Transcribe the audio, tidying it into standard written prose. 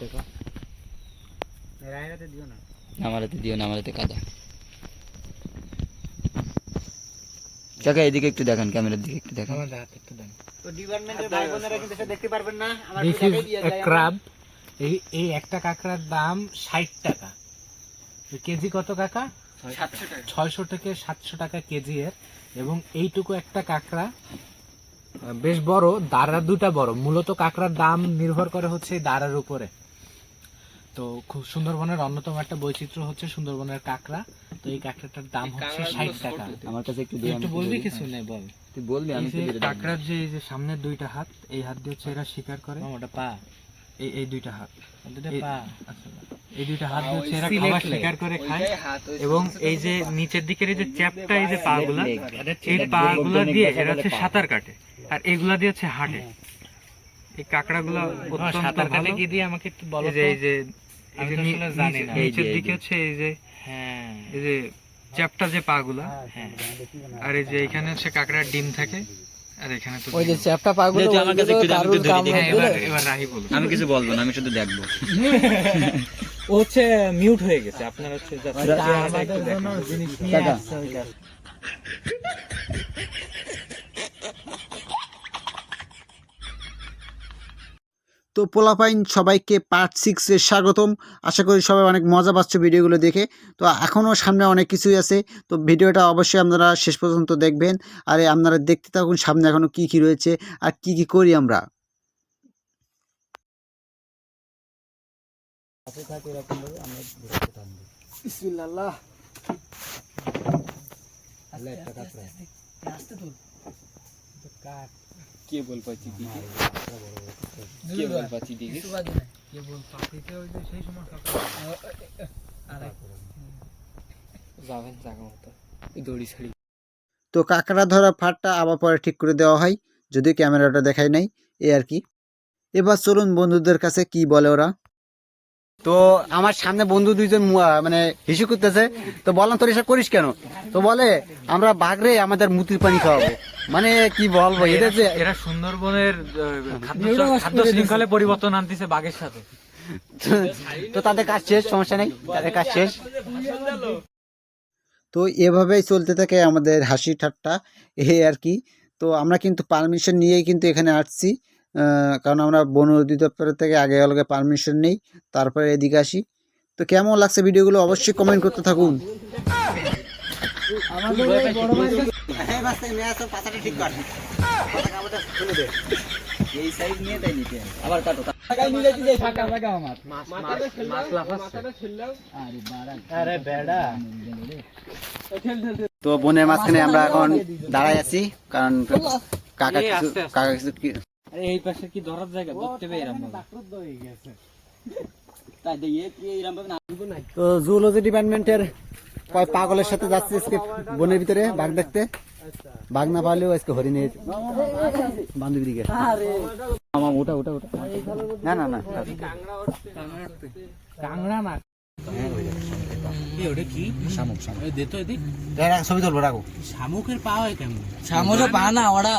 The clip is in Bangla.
দেখো রায়রাতে দিও না, আমার হাতে দিও না, আমার হাতে কাদা। কাকা এদিকে একটু দেখান, ক্যামেরার দিকে একটু দেখান। আমাদের হাতে একটু দেন। তো ডিপার্টমেন্টের ভাই বোনেরা কিন্তু সেটা দেখতে পারবেন না, আমার দিস ইজ দেখাই দিয়ে যায়। ক্রাব। এই একটা কাঁকড়ার দাম 60 টাকা। কেজি কত কাকা? 700 টাকা। 600 থেকে 700 টাকা কেজি এর। এবং এইটুকু একটা কাঁকড়া বেশ বড়, দাঁড়া দুটা বড়। মূলত কাঁকড়ার দাম নির্ভর করে হচ্ছে এই দাঁড়ার উপরে। তো খুব সুন্দরবনের অন্যতম একটা বৈচিত্র্য হচ্ছে সুন্দরবনের কাঁকড়া। তো এই কাঁকড়াটার দাম হচ্ছে 60 টাকা। আমার কাছে একটু তুই দে, একটু বলবি কিছু? নেই বল। তুই বলবি, আমি এই যে কাঁকড়ার যে এই যে সামনের দুইটা হাত, এই হাত দিয়ে হচ্ছে এরা শিকার করে। ওটা পা, এই দুইটা হাত, এই দুইটা হাত দিয়ে হচ্ছে এরা খাবার শিকার করে খায়। এবং এই যে নিচের দিকের এই যে চ্যাপটা, এই যে পা গুলা, এই পা গুলা দিয়ে এরা হচ্ছে সাঁতার কাটে, আর এগুলা দিয়ে হচ্ছে হাঁটে। এই কাঁকড়াগুলো অত্যন্ত ভালো। কি দিয়ে আমাকে একটু বলো। এই যে নিচের দিকে হচ্ছে এই যে, এই যে চ্যাপটা যে পা গুলা, আর এই যে এখানে হচ্ছে কাঁকড়ার ডিম থাকে, আর এখানে তো ওই যে চ্যাপটা পাগুলো আমার কাছে একটু দাম, একটু ধরে দিই। এবার রাহি বলো। আমি কিছু বলবো না, আমি শুধু দেখবো। ও হচ্ছে মিউট হয়ে গেছে, আপনার হচ্ছে আমাদের জন্য জিনিস নিয়ে আসছে ওইটা। তো পোলাপাইন সবাইকে পার্ট 6 এর স্বাগতম। আশা করি সবাই অনেক মজা পাচ্ছ ভিডিওগুলো দেখে। তো এখনও সামনে অনেক কিছুই আছে, তো ভিডিওটা অবশ্যই আপনারা শেষ পর্যন্ত দেখবেন। আর আপনারা দেখতে থাকুন সামনে এখনও কী কী রয়েছে আর কি কি করি আমরা। বিসমিল্লাহ। কে বল পাচ্ছি দিকে, কে বল পাচ্ছি দিকে, যাবেন জায়গা মতো দড়ি ছাড়ি। তো কাঁকড়া ধরা ফাটটা আবার পরে ঠিক করে দেওয়া হয়, যদিও ক্যামেরাটা দেখাই নাই, এই আর কি। এবার চলুন বন্ধুদের কাছে কি বলে ওরা। তো আমার সামনে বন্ধু দুইজন মানে হিসু করতেছে, তো বললাম তোর এসব করিস কেন? তো বলে আমরা বাঘরে আমাদের মুতির পানি খাওয়াবো। মানে কি বলবো, এটা যে এরা সুন্দরবনের খাদ্য শৃঙ্খলে পরিবর্তন আনতেছে বাঘের সাথে। তো তাদের কাজ শেষ, সমস্যা নেই, তাদের কাজ শেষ। তো এভাবেই চলতে থাকে আমাদের হাসি ঠাট্টা, এই আর কি। তো আমরা কিন্তু পারমিশন নিয়েই কিন্তু এখানে আসছি, কারণ আমরা বন অধিদপ্তরের থেকে আগে আগে পারমিশন নেই, তারপরে এদিকে আসি। তো কেমন লাগছে ভিডিওগুলো অবশ্যই কমেন্ট করতে থাকুন। এই সাইড নিয়ে তাই নিতে আবার কাটো। তো বনের মাঝখানে আমরা এখন দাঁড়াই আছি, কারণ কাকা কিছু আরে এই পাশে কি ধরার জায়গা দেখতে পেয়ে এরকম তো জুলজি ডিপার্টমেন্টের পাগলের সাথে যাচ্ছি আজকে বনের ভিতরে বাঘ দেখতে। বাঘ না পারলেও আজকে হরিণের বান্ধবী দিকে। ওটা ওটা ওটা না না না কাংড়া না ওটা কি শামুক? শামুক দে তো এদিক, ছবি তুলবো, রাখো। শামুকের পা হয় কেমন? শামুকের পা না ওরা